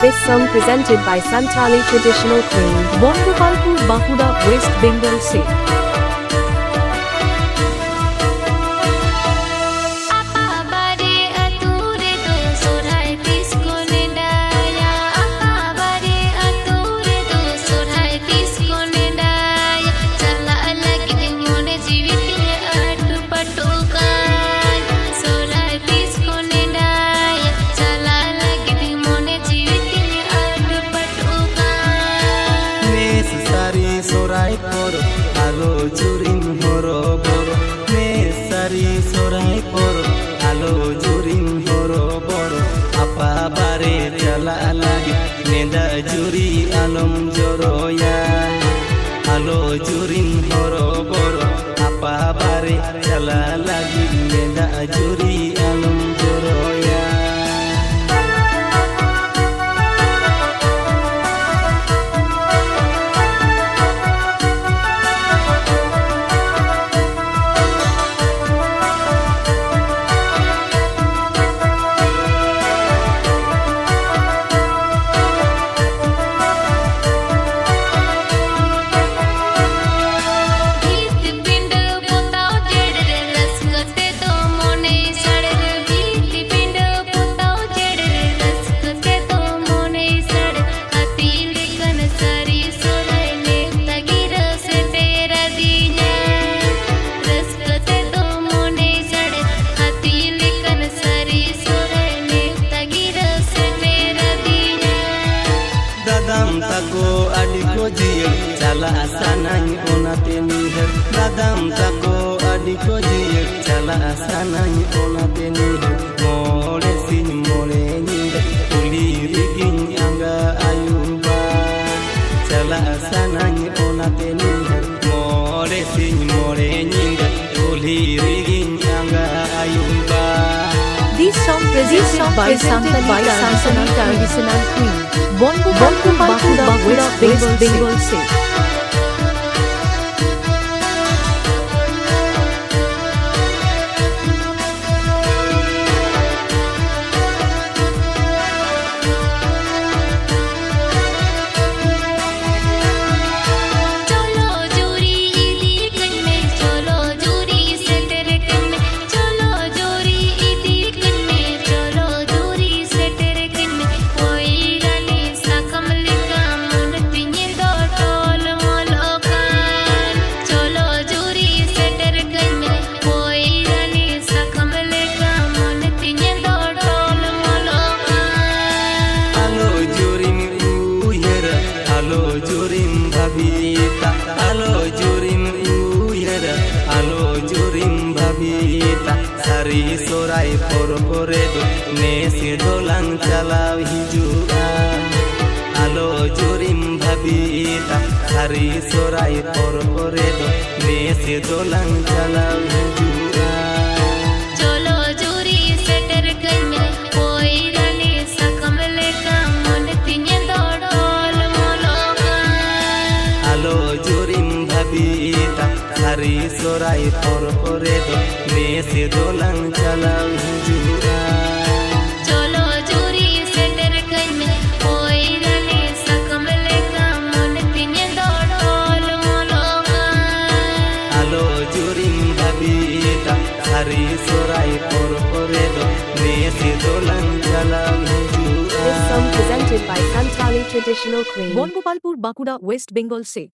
This song presented by Santali Traditional Queen, Bongopalpur, Bankura, West Bengal State. Sorai poro, alo jurin horo boro. Nesari sorai poro, alo jurin horo boro. Apa bare jala lagi, neda juri alom joro ya. Alo jurin horo boro, apa bare jala lagi, neda juri alom joro ya. Dadam tako adiko jiyel chala asanany onate niher. Dadam tako adiko jiyel chala asanany onate niher. Mole sin mole niher uli rigin anga ayuba. Chala asanany onate niher. Mole sin mole niher uli rigin anga ayuba. This song presented by Santali Traditional Queen, Bongopalpur, Bankura, West Bengal State. Alo jurim uyera, alo jurim babita. Sari sorai poro poredo, nese dolang chalau hijua. Alo jurim babita, sari sorai poro poredo, nese dolang chalau hijua. Cholo juri setter kaime, koi rani sakamle kamon tinyendo dol moloka. Alo jurim babita, sari sorai poro poredo, nese dolang chalau hijua. Cholo juri setter kaime, koi rani sakamle kamon tinyendo dol moloka. Alo jurim babita, sari sorai poro poredo, nese dolang chalau hijua. This song presented by Santali Traditional Queen, Bongopalpur, Bankura, West Bengal State.